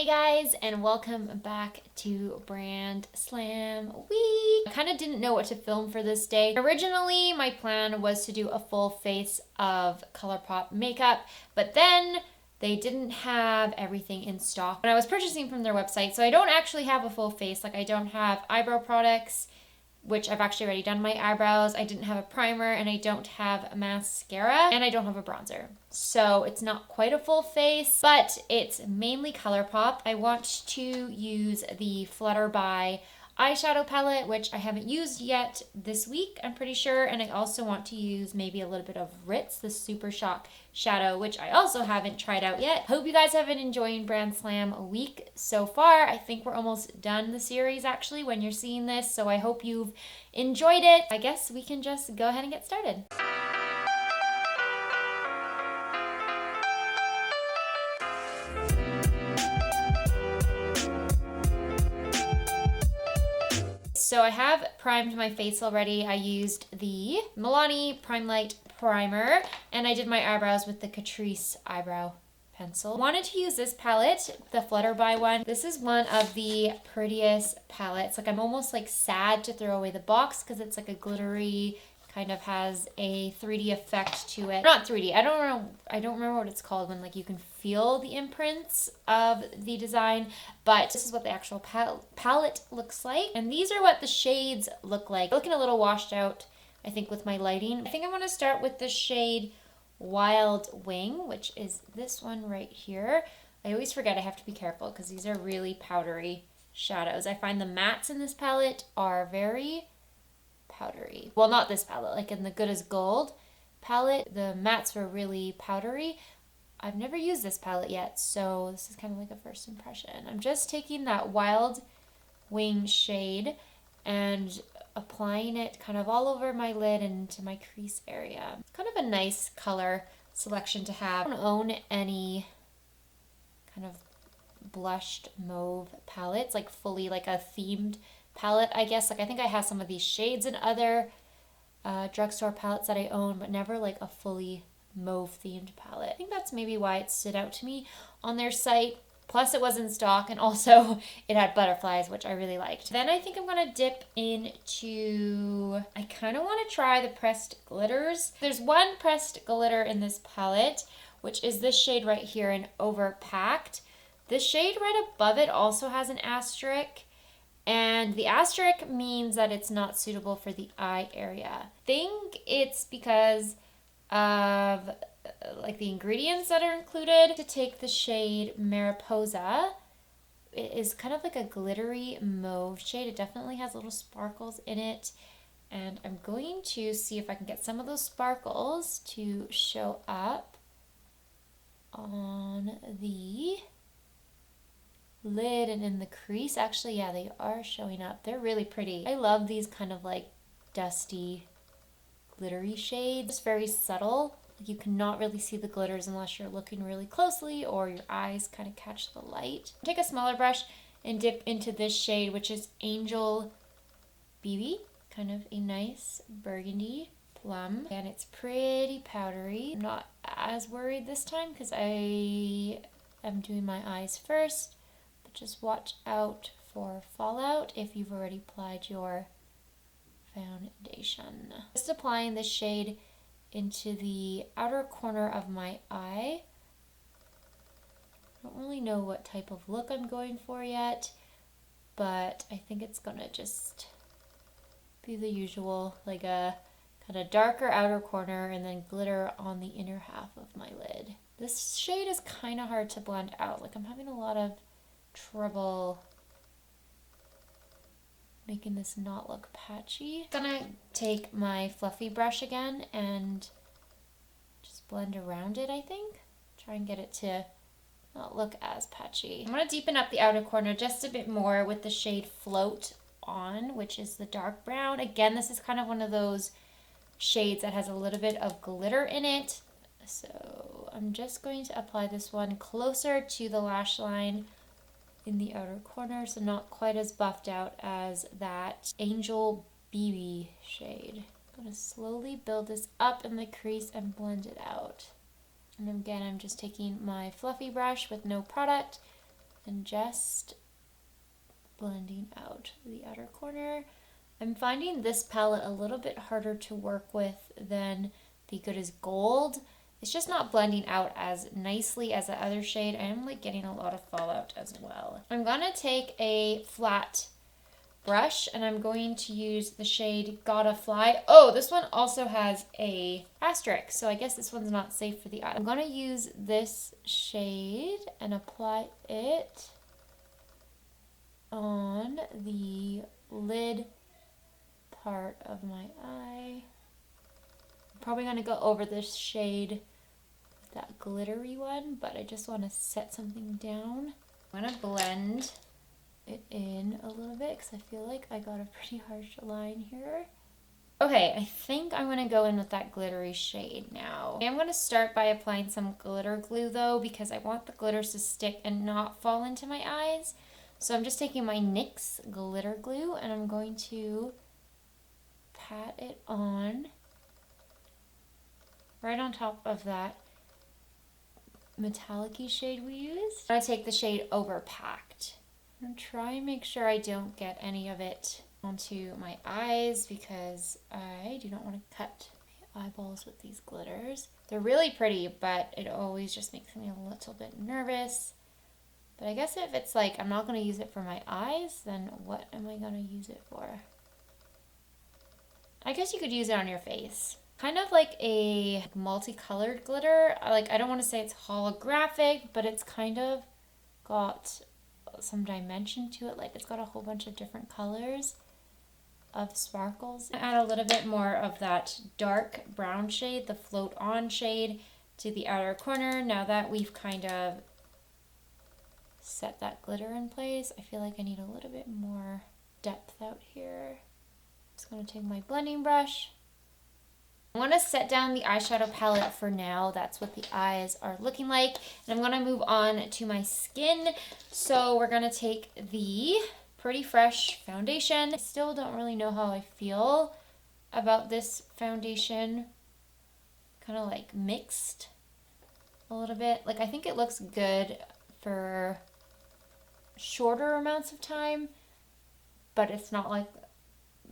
Hey guys, and welcome back to Brand Slam Week. I kind of didn't know what to film for this day. Originally, my plan was to do a full face of ColourPop makeup, but then they didn't have everything in stock when I was purchasing from their website, so I don't actually have a full face. Like, I don't have eyebrow products, which I've actually already done my eyebrows. I didn't have a primer, and I don't have a mascara, and I don't have a bronzer. So it's not quite a full face, but it's mainly ColourPop. I want to use the Flutter by eyeshadow palette, which I haven't used yet this week, I'm pretty sure. And I also want to use maybe a little bit of Ritz, the Super Shock shadow, which I also haven't tried out yet. Hope you guys have been enjoying Brand Slam week so far. I think we're almost done the series actually when you're seeing this, so I hope you've enjoyed it. I guess we can just go ahead and get started. So I have primed my face already. I used the Milani Prime Light Primer, and I did my eyebrows with the Catrice eyebrow pencil. Wanted to use this palette, the Flutter by one. This is one of the prettiest palettes. Like, I'm almost like sad to throw away the box because it's like a glittery, kind of has a 3D effect to it. Not 3D, I don't remember what it's called when like you can feel the imprints of the design, but this is what the actual palette looks like. And these are what the shades look like. Looking a little washed out, I think, with my lighting. I think I want to start with the shade Wild Wing, which is this one right here. I always forget I have to be careful because these are really powdery shadows. I find the mattes in this palette are very powdery. Well, not this palette, like in the Good as Gold palette, the mattes were really powdery. I've never used this palette yet, so this is kind of like a first impression. I'm just taking that Wild Wing shade and applying it kind of all over my lid and into my crease area. It's kind of a nice color selection to have. I don't own any kind of blushed mauve palettes, like fully like a themed palette, I guess. Like, I think I have some of these shades in other drugstore palettes that I own, but never like a fully mauve themed palette. I think that's maybe why it stood out to me on their site. Plus it was in stock, and also it had butterflies, which I really liked. Then I think I'm gonna dip into, I kind of want to try the pressed glitters. There's one pressed glitter in this palette, which is this shade right here in Overpacked. This shade right above it also has an asterisk, and the asterisk means that it's not suitable for the eye area. I think it's because of like the ingredients that are included. To take the shade Mariposa, it is kind of like a glittery mauve shade. It definitely has little sparkles in it, and I'm going to see if I can get some of those sparkles to show up on the lid and in the crease. Actually, yeah, they are showing up. They're really pretty. I love these kind of like dusty glittery shades. It's very subtle. You cannot really see the glitters unless you're looking really closely or your eyes kind of catch the light. Take a smaller brush and dip into this shade, which is Angel BB, kind of a nice burgundy plum, and it's pretty powdery. I'm not as worried this time because I am doing my eyes first, but just watch out for fallout if you've already applied your foundation. Just applying this shade into the outer corner of my eye. I don't really know what type of look I'm going for yet, but I think it's gonna just be the usual, like a kind of darker outer corner and then glitter on the inner half of my lid. This shade is kind of hard to blend out. Like, I'm having a lot of trouble making this not look patchy. I'm gonna take my fluffy brush again and just blend around it, I think. Try and get it to not look as patchy. I'm gonna deepen up the outer corner just a bit more with the shade Float On, which is the dark brown. Again, this is kind of one of those shades that has a little bit of glitter in it. So I'm just going to apply this one closer to the lash line in the outer corner, so not quite as buffed out as that Angel BB shade. I'm going to slowly build this up in the crease and blend it out. And again, I'm just taking my fluffy brush with no product and just blending out the outer corner. I'm finding this palette a little bit harder to work with than the Good as Gold. It's just not blending out as nicely as the other shade. I am like getting a lot of fallout as well. I'm gonna take a flat brush and I'm going to use the shade Gotta Fly. Oh, this one also has a asterisk, so I guess this one's not safe for the eye. I'm gonna use this shade and apply it on the lid part of my eye. I'm probably gonna go over this shade, that glittery one, but I just want to set something down. I'm gonna blend it in a little bit because I feel like I got a pretty harsh line here. Okay, I think I'm gonna go in with that glittery shade now. I'm gonna start by applying some glitter glue though, because I want the glitters to stick and not fall into my eyes. So I'm just taking my NYX glitter glue and I'm going to pat it on right on top of that metallic-y shade we used. I'm gonna take the shade Overpacked. I'm gonna try and make sure I don't get any of it onto my eyes because I do not want to cut my eyeballs with these glitters. They're really pretty, but it always just makes me a little bit nervous. But I guess if it's like I'm not going to use it for my eyes, then what am I going to use it for? I guess you could use it on your face. Kind of like a multicolored glitter. I don't want to say it's holographic, but it's kind of got some dimension to it. Like it's got a whole bunch of different colors of sparkles. Add a little bit more of that dark brown shade, the Float On shade, to the outer corner. Now that we've kind of set that glitter in place, I feel like I need a little bit more depth out here. I'm just going to take my blending brush. I want to set down the eyeshadow palette for now. That's what the eyes are looking like. And I'm going to move on to my skin. So we're going to take the Pretty Fresh foundation. I still don't really know how I feel about this foundation. Kind of like mixed a little bit. Like I think it looks good for shorter amounts of time, but it's not like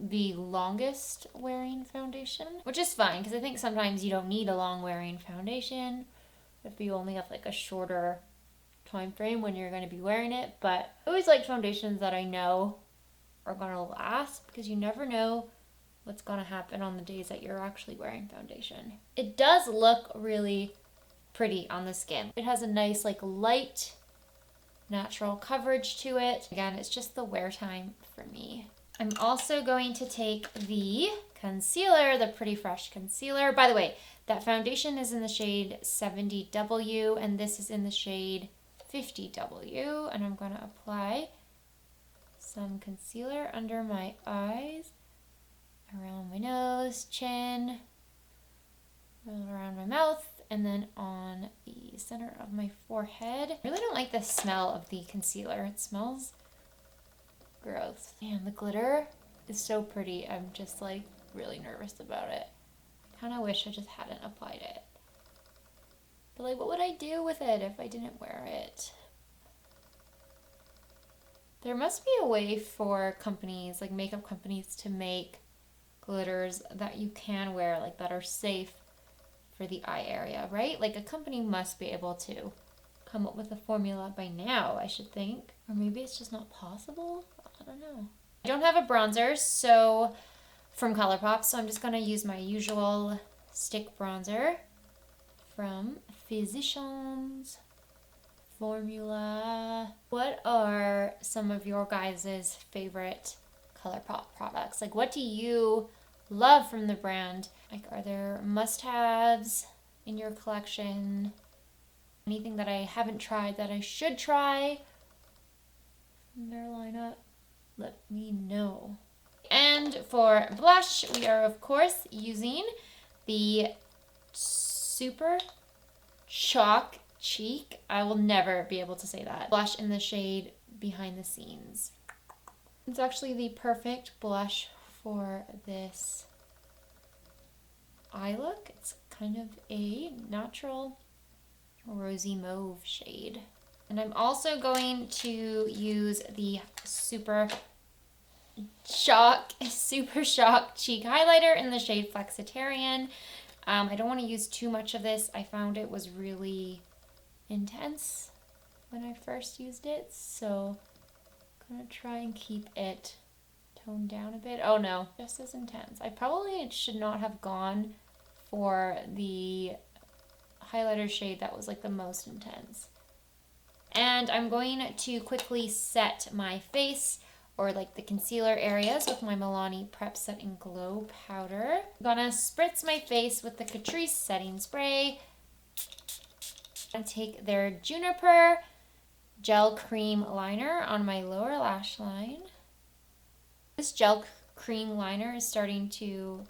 the longest wearing foundation, which is fine because I think sometimes you don't need a long wearing foundation if you only have like a shorter time frame when you're going to be wearing it. But I always like foundations that I know are going to last because you never know what's going to happen on the days that you're actually wearing foundation. It does look really pretty on the skin. It has a nice like light natural coverage to it. Again, it's just the wear time for me. I'm also going to take the concealer, the Pretty Fresh concealer. By the way, that foundation is in the shade 70W and this is in the shade 50W. And I'm going to apply some concealer under my eyes, around my nose, chin, around my mouth, and then on the center of my forehead. I really don't like the smell of the concealer. It smells gross. Man, the glitter is so pretty. I'm just like really nervous about it. Kind of wish I just hadn't applied it. But like, what would I do with it if I didn't wear it? There must be a way for companies, like makeup companies, to make glitters that you can wear, like that are safe for the eye area, right? Like a company must be able to come up with a formula by now, I should think. Or maybe it's just not possible. I don't know. I don't have a bronzer, so from ColourPop, so I'm just going to use my usual stick bronzer from Physicians Formula. What are some of your guys' favorite ColourPop products? Like, what do you love from the brand? Like, are there must-haves in your collection? Anything that I haven't tried that I should try from their lineup? Let me know. And for blush, we are of course using the Super Chalk Cheek. I will never be able to say that. Blush in the shade Behind the Scenes. It's actually the perfect blush for this eye look. It's kind of a natural rosy mauve shade. And I'm also going to use the Super Shock cheek highlighter in the shade Flexitarian. I don't want to use too much of this. I found it was really intense when I first used it, so I'm gonna try and keep it toned down a bit. Oh no, just as intense. I probably should not have gone for the highlighter shade that was like the most intense. And I'm going to quickly set my face, or like the concealer areas, with my Milani Prep Set and Glow powder. I'm gonna spritz my face with the Catrice setting spray. And take their Juniper gel cream liner on my lower lash line. This gel cream liner is starting to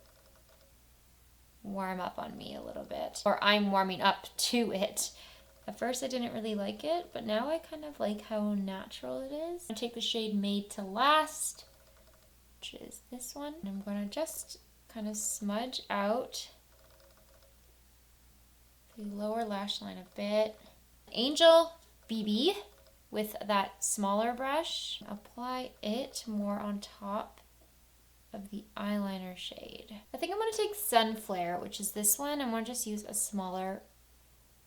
warm up on me a little bit, or I'm warming up to it. At first I didn't really like it, but now I kind of like how natural it is. I'm gonna take the shade Made to Last, which is this one, and I'm gonna just kind of smudge out the lower lash line a bit. Angel BB with that smaller brush. Apply it more on top of the eyeliner shade. I think I'm going to take Sunflare, which is this one. I'm going to just use a smaller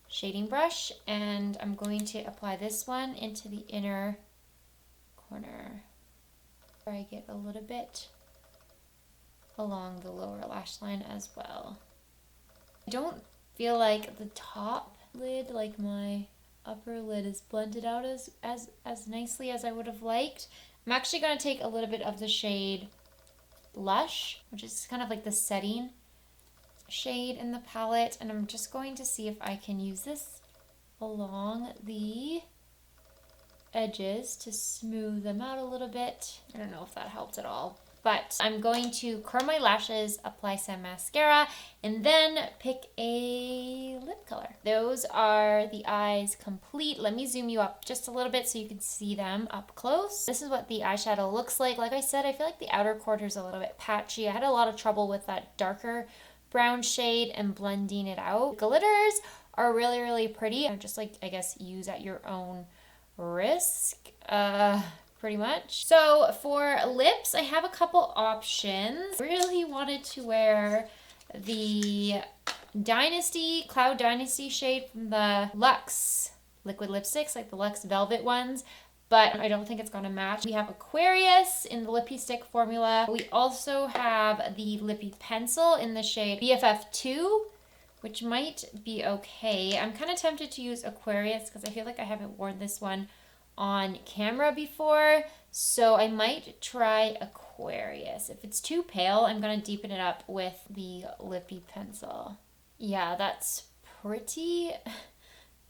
shading brush, and I'm going to apply this one into the inner corner, where I get a little bit along the lower lash line as well. I don't feel like the top lid, like my upper lid, is blended out as nicely as I would have liked. I'm actually going to take a little bit of the shade Lush, which is kind of like the setting shade in the palette, and I'm just going to see if I can use this along the edges to smooth them out a little bit. I don't know if that helped at all. But I'm going to curl my lashes, apply some mascara, and then pick a lip color. Those are the eyes complete. Let me zoom you up just a little bit so you can see them up close. This is what the eyeshadow looks like. Like I said, I feel like the outer corner is a little bit patchy. I had a lot of trouble with that darker brown shade and blending it out. Glitters are really, really pretty. Just like, I guess, use at your own risk. Pretty much. So for lips, I have a couple options. I really wanted to wear the Cloud Dynasty shade from the Luxe liquid lipsticks, like the Luxe Velvet ones, but I don't think it's gonna match. We have Aquarius in the Lippie stick formula. We also have the Lippie pencil in the shade BFF2, which might be okay. I'm kind of tempted to use Aquarius because I feel like I haven't worn this one on camera before, so I might try Aquarius. If it's too pale, I'm gonna deepen it up with the Lippie pencil. Yeah, that's pretty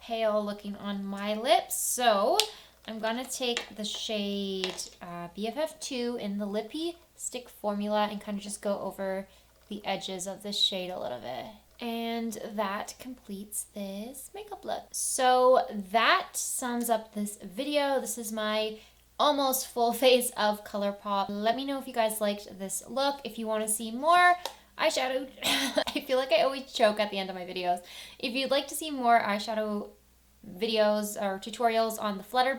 pale looking on my lips, so I'm gonna take the shade BFF2 in the Lippie stick formula and kind of just go over the edges of the shade a little bit. And that completes this makeup look. So that sums up this video. This is my almost full face of ColourPop. Let me know if you guys liked this look. If you want to see more eyeshadow, I feel like I always choke at the end of my videos. If you'd like to see more eyeshadow videos or tutorials on the Flutter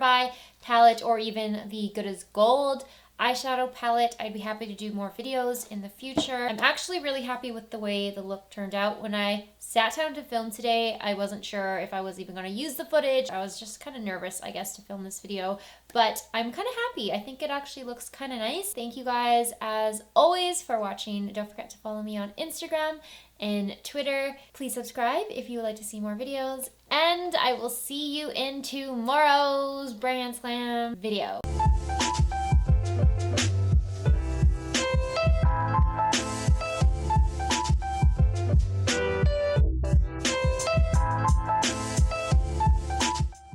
palette, or even the Good as Gold eyeshadow palette, I'd be happy to do more videos in the future. I'm actually really happy with the way the look turned out. When I sat down to film today, I wasn't sure if I was even going to use the footage. I was just kind of nervous, I guess, to film this video, but I'm kind of happy. I think it actually looks kind of nice. Thank you guys, as always, for watching. Don't forget to follow me on Instagram and Twitter. Please subscribe if you would like to see more videos, and I will see you in tomorrow's Brand Slam video.